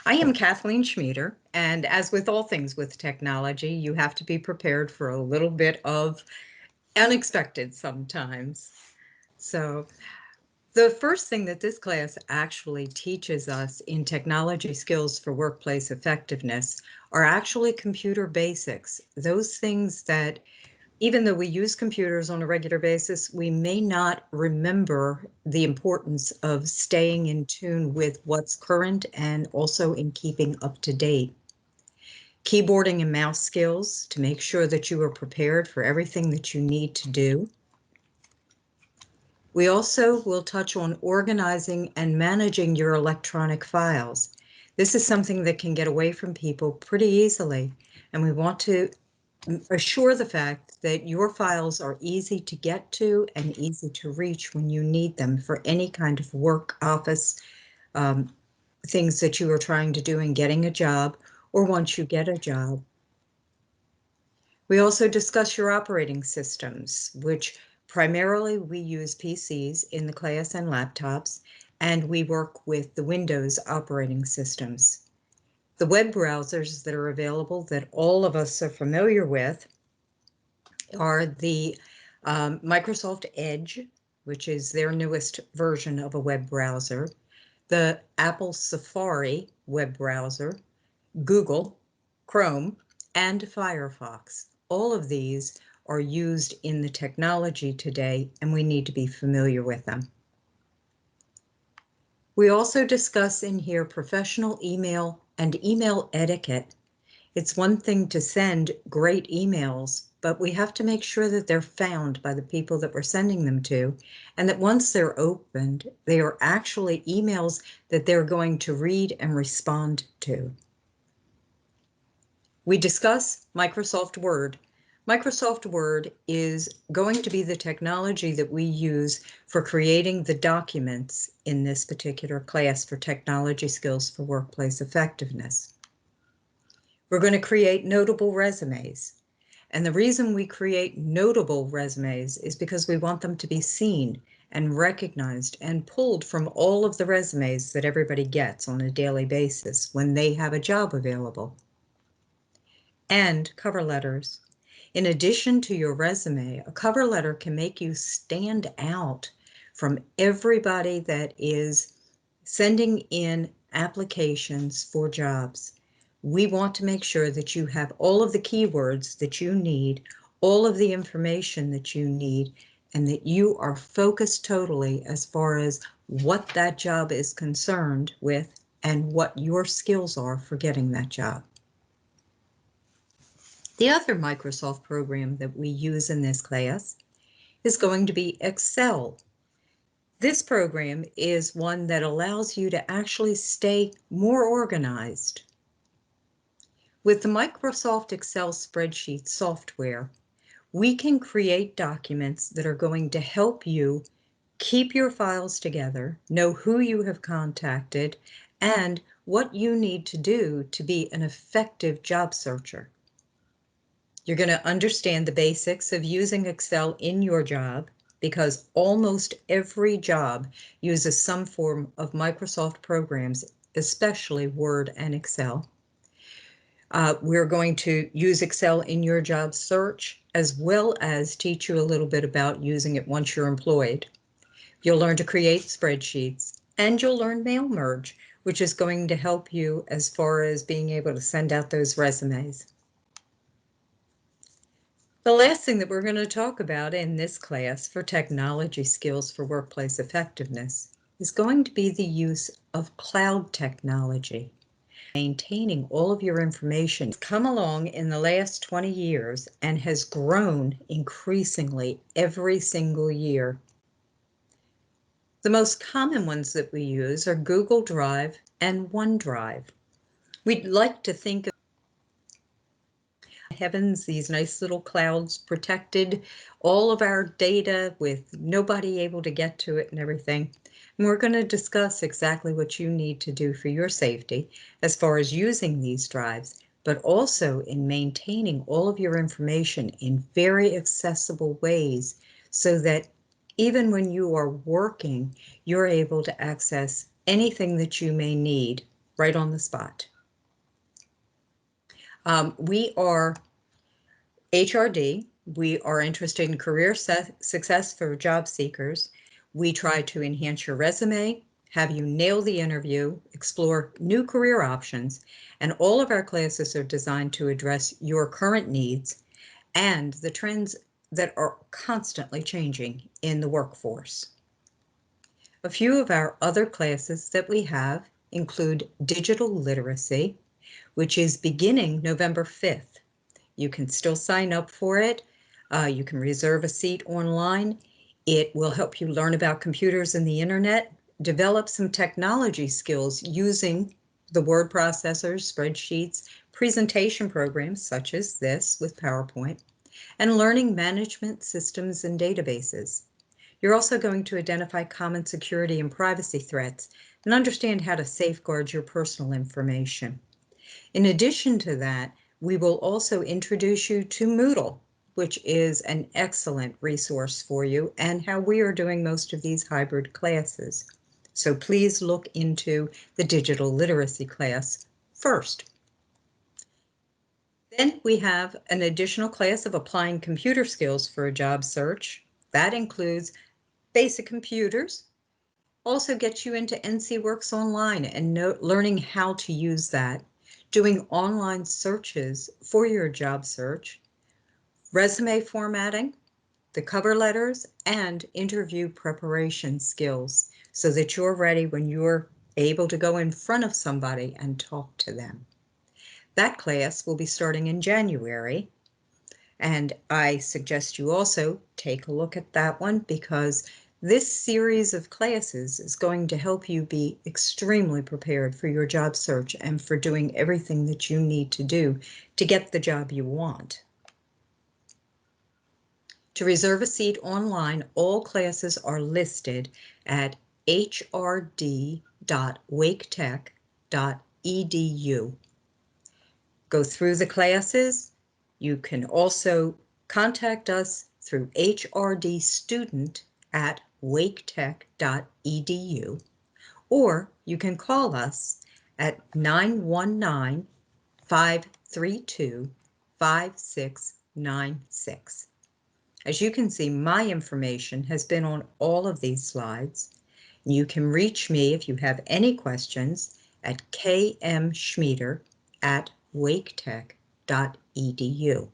I am Kathleen Schmieder, and as with all things with technology, you have to be prepared for a little bit of unexpected sometimes. So the first thing that this class actually teaches us in technology skills for workplace effectiveness are actually computer basics, those things that even though we use computers on a regular basis, we may not remember the importance of staying in tune with what's current and also in keeping up to date. Keyboarding and mouse skills to make sure that you are prepared for everything that you need to do. We also will touch on organizing and managing your electronic files. This is something that can get away from people pretty easily, and we want to assure the fact that your files are easy to get to and easy to reach when you need them for any kind of work, office, things that you are trying to do in getting a job or once you get a job. We also discuss your operating systems, which primarily we use PCs in the class and laptops, and we work with the Windows operating systems. The web browsers that are available that all of us are familiar with are the Microsoft Edge, which is their newest version of a web browser, the Apple Safari web browser, Google, Chrome, and Firefox. All of these are used in the technology today, and we need to be familiar with them. We also discuss in here professional email and email etiquette. It's one thing to send great emails, but we have to make sure that they're found by the people that we're sending them to, and that once they're opened, they are actually emails that they're going to read and respond to. We discuss Microsoft Word. Microsoft Word is going to be the technology that we use for creating the documents in this particular class for technology skills for workplace effectiveness. We're going to create notable resumes. And the reason we create notable resumes is because we want them to be seen and recognized and pulled from all of the resumes that everybody gets on a daily basis when they have a job available. And cover letters. In addition to your resume, a cover letter can make you stand out from everybody that is sending in applications for jobs. We want to make sure that you have all of the keywords that you need, all of the information that you need, and that you are focused totally as far as what that job is concerned with and what your skills are for getting that job. The other Microsoft program that we use in this class is going to be Excel. This program is one that allows you to actually stay more organized. With the Microsoft Excel spreadsheet software, we can create documents that are going to help you keep your files together, know who you have contacted, and what you need to do to be an effective job searcher. You're going to understand the basics of using Excel in your job because almost every job uses some form of Microsoft programs, especially Word and Excel. We're going to use Excel in your job search, as well as teach you a little bit about using it once you're employed. You'll learn to create spreadsheets, and you'll learn mail merge, which is going to help you as far as being able to send out those resumes. The last thing that we're going to talk about in this class for technology skills for workplace effectiveness is going to be the use of cloud technology. Maintaining all of your information has come along in the last 20 years and has grown increasingly every single year. The most common ones that we use are Google Drive and OneDrive. We'd like to think of heavens, these nice little clouds protected all of our data with nobody able to get to it and everything. And we're going to discuss exactly what you need to do for your safety as far as using these drives, but also in maintaining all of your information in very accessible ways so that even when you are working, you're able to access anything that you may need right on the spot. We are HRD. We are interested in career success for job seekers. We try to enhance your resume, have you nail the interview, explore new career options, and all of our classes are designed to address your current needs and the trends that are constantly changing in the workforce. A few of our other classes that we have include digital literacy, which is beginning November 5th. You can still sign up for it. You can reserve a seat online. It will help you learn about computers and the internet, develop some technology skills using the word processors, spreadsheets, presentation programs such as this with PowerPoint, and learning management systems and databases. You're also going to identify common security and privacy threats and understand how to safeguard your personal information. In addition to that, we will also introduce you to Moodle, which is an excellent resource for you and how we are doing most of these hybrid classes. So please look into the digital literacy class first. Then we have an additional class of applying computer skills for a job search. That includes basic computers, also gets you into NCWorks Online and learning how to use that, doing online searches for your job search, resume formatting, the cover letters, and interview preparation skills so that you're ready when you're able to go in front of somebody and talk to them. That class will be starting in January, and I suggest you also take a look at that one because this series of classes is going to help you be extremely prepared for your job search and for doing everything that you need to do to get the job you want. To reserve a seat online, all classes are listed at hrd.waketech.edu. Go through the classes. You can also contact us through hrdstudent@waketech.edu, or you can call us at 919-532-5696. As you can see, my information has been on all of these slides. You can reach me if you have any questions at kmschmieder@waketech.edu.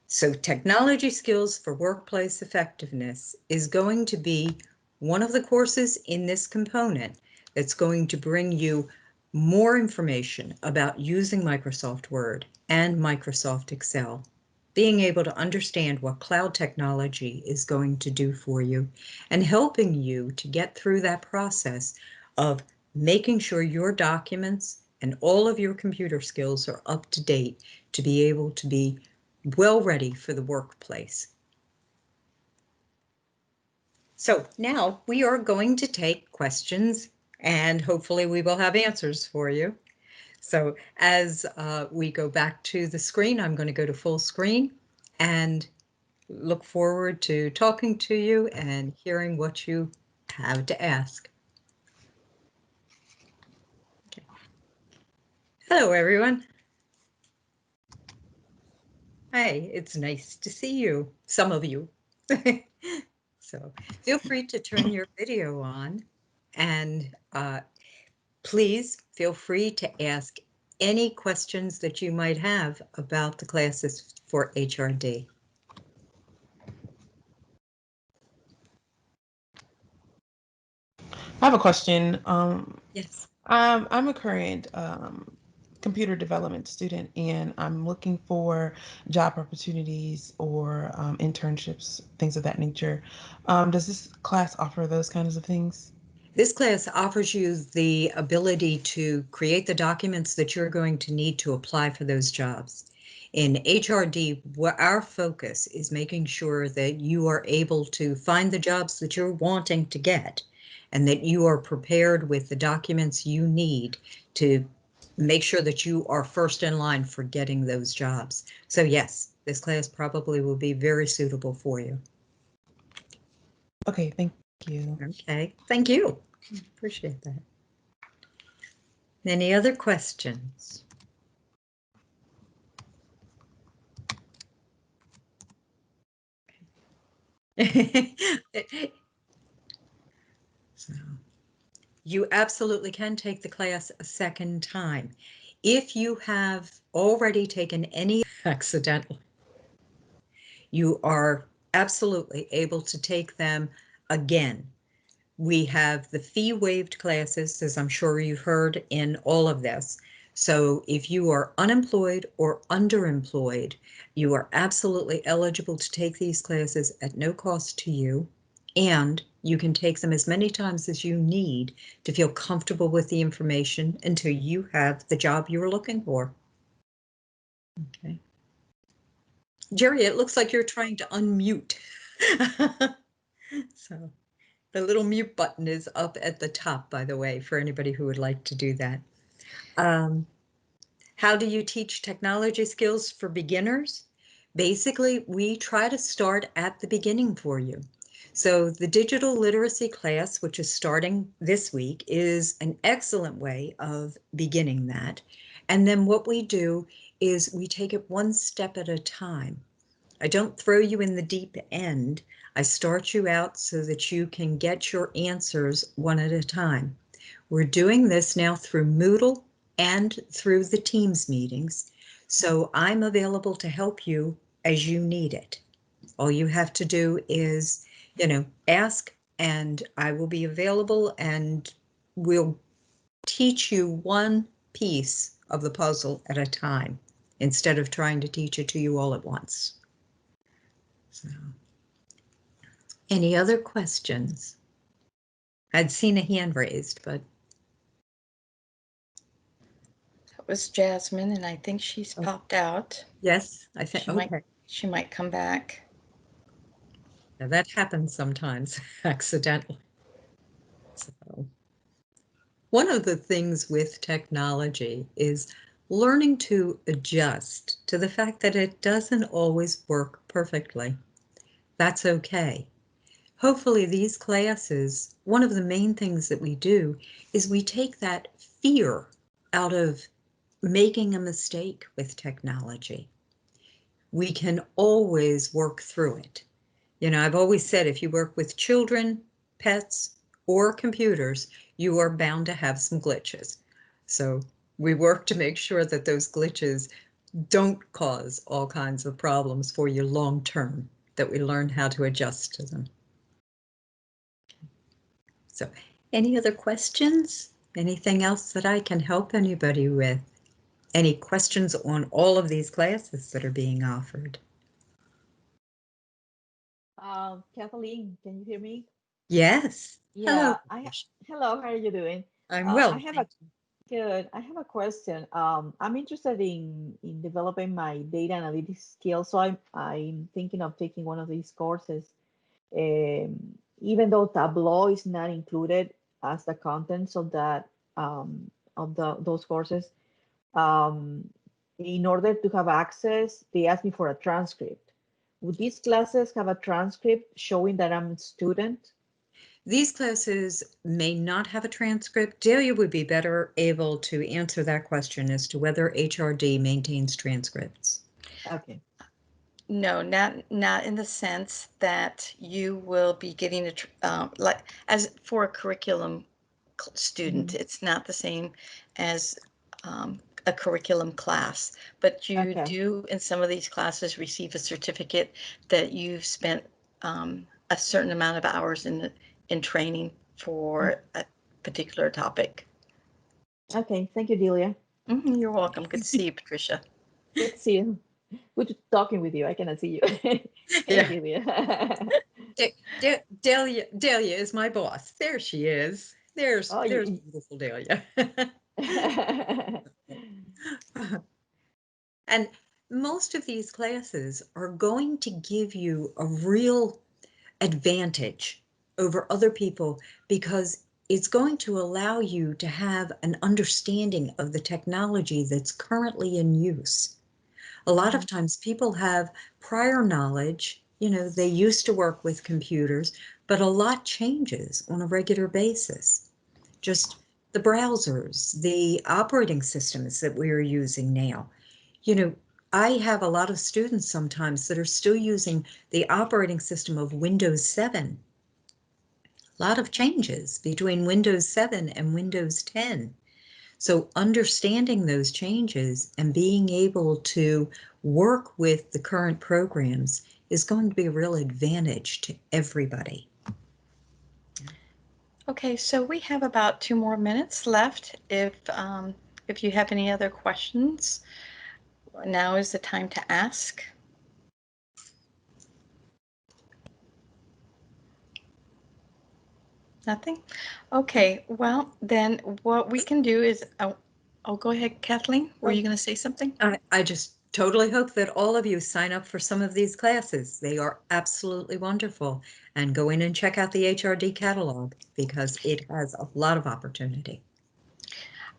So technology skills for workplace effectiveness is going to be one of the courses in this component that's going to bring you more information about using Microsoft Word and Microsoft Excel, being able to understand what cloud technology is going to do for you, and helping you to get through that process of making sure your documents and all of your computer skills are up to date to be able to be well ready for the workplace. So now we are going to take questions and hopefully we will have answers for you. So as we go back to the screen, I'm going to go to full screen and look forward to talking to you and hearing what you have to ask. Okay. Hello, everyone. Hey, it's nice to see you, some of you. So feel free to turn your video on and please feel free to ask any questions that you might have about the classes for HRD. I have a question. Yes. I'm a current computer development student, and I'm looking for job opportunities or internships, things of that nature. Does this class offer those kinds of things? This class offers you the ability to create the documents that you're going to need to apply for those jobs. In HRD, our focus is making sure that you are able to find the jobs that you're wanting to get and that you are prepared with the documents you need to make sure that you are first in line for getting those jobs. So yes, this class probably will be very suitable for you. Okay, thank you. Okay, thank you. Appreciate that. Any other questions? So, you absolutely can take the class a second time. If you have already taken any accidentally, you are absolutely able to take them again. We have the fee-waived classes, as I'm sure you've heard in all of this. So if you are unemployed or underemployed, you are absolutely eligible to take these classes at no cost to you, and you can take them as many times as you need to feel comfortable with the information until you have the job you're looking for. Okay. Jerry, it looks like you're trying to unmute. So the little mute button is up at the top, by the way, for anybody who would like to do that. How do you teach technology skills for beginners? Basically, we try to start at the beginning for you. So the digital literacy class, which is starting this week, is an excellent way of beginning that. And then what we do is we take it one step at a time. I don't throw you in the deep end. I start you out so that you can get your answers one at a time. We're doing this now through Moodle and through the Teams meetings. So I'm available to help you as you need it. All you have to do is, ask, and I will be available, and we'll teach you one piece of the puzzle at a time instead of trying to teach it to you all at once. So, any other questions? I'd seen a hand raised, but That was Jasmine, and I think she's popped out. yes, I think, okay. She might come back. Now that happens sometimes accidentally. So, one of the things with technology is learning to adjust to the fact that it doesn't always work perfectly. That's okay. Hopefully these classes, one of the main things that we do is we take that fear out of making a mistake with technology. We can always work through it. I've always said if you work with children, pets, or computers, you are bound to have some glitches. So we work to make sure that those glitches don't cause all kinds of problems for you long term, that we learn how to adjust to them. So any other questions? Anything else that I can help anybody with? Any questions on all of these classes that are being offered? Kathleen, can you hear me? Yes. Yeah, Hello. hello, how are you doing? I'm well. I have a good. I have a question. I'm interested in developing my data analytics skills, so I'm thinking of taking one of these courses. Even though Tableau is not included as the contents of that of those courses, um, in order to have access, they asked me for a transcript. Would these classes have a transcript showing that I'm a student? These classes may not have a transcript. Delia would be better able to answer that question as to whether HRD maintains transcripts. Okay. No, not in the sense that you will be getting like as for a curriculum student. Mhm. It's not the same as a curriculum class, but you Okay. do in some of these classes receive a certificate that you've spent a certain amount of hours in training for a particular topic. Okay. Thank you, Delia. You're welcome. Good to see you, Patricia. Good to see you. Good talking with you. I cannot see you. Hey, Yeah. Delia. Delia is my boss. There she is. There's Oh, beautiful Delia. And most of these classes are going to give you a real advantage over other people because it's going to allow you to have an understanding of the technology that's currently in use. A lot of times people have prior knowledge, they used to work with computers, but a lot changes on a regular basis. Just the browsers, the operating systems that we are using now. You know, I have a lot of students sometimes that are still using the operating system of Windows 7. A lot of changes between Windows 7 and Windows 10. So understanding those changes and being able to work with the current programs is going to be a real advantage to everybody. Okay, so we have about 2 more minutes left. If you have any other questions, now is the time to ask. Nothing? Okay, well, then what we can do is, oh, go ahead, Kathleen. Were you going to say something? I just totally hope that all of you sign up for some of these classes. They are absolutely wonderful. And go in and check out the HRD catalog because it has a lot of opportunity.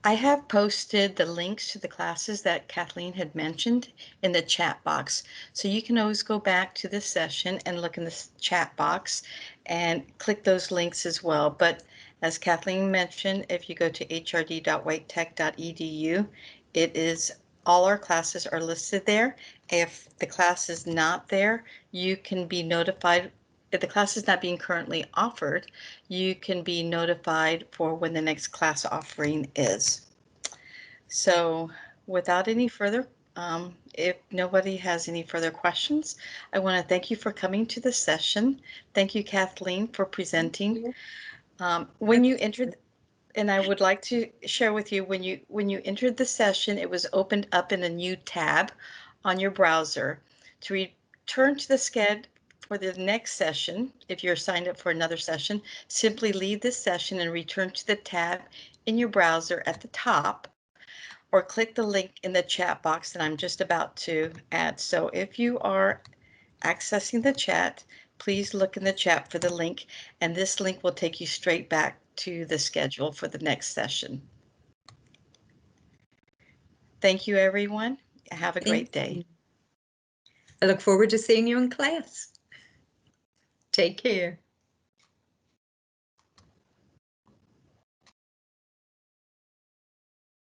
I have posted the links to the classes that Kathleen had mentioned in the chat box. So you can always go back to this session and look in the chat box and click those links as well. But as Kathleen mentioned, if you go to hrd.whitetech.edu, it is all our classes are listed there. If the class is not there, you can be notified. If the class is not being currently offered, you can be notified for when the next class offering is. So without any further, if nobody has any further questions, I want to thank you for coming to the session. Thank you, Kathleen, for presenting. When you entered, and I would like to share with you, when you entered the session, it was opened up in a new tab on your browser. To return to the sched for the next session, if you're signed up for another session, simply leave this session and return to the tab in your browser at the top, or click the link in the chat box that I'm just about to add. So if you are accessing the chat, please look in the chat for the link, and this link will take you straight back to the schedule for the next session. Thank you, everyone. Have a great day. I look forward to seeing you in class. Take care.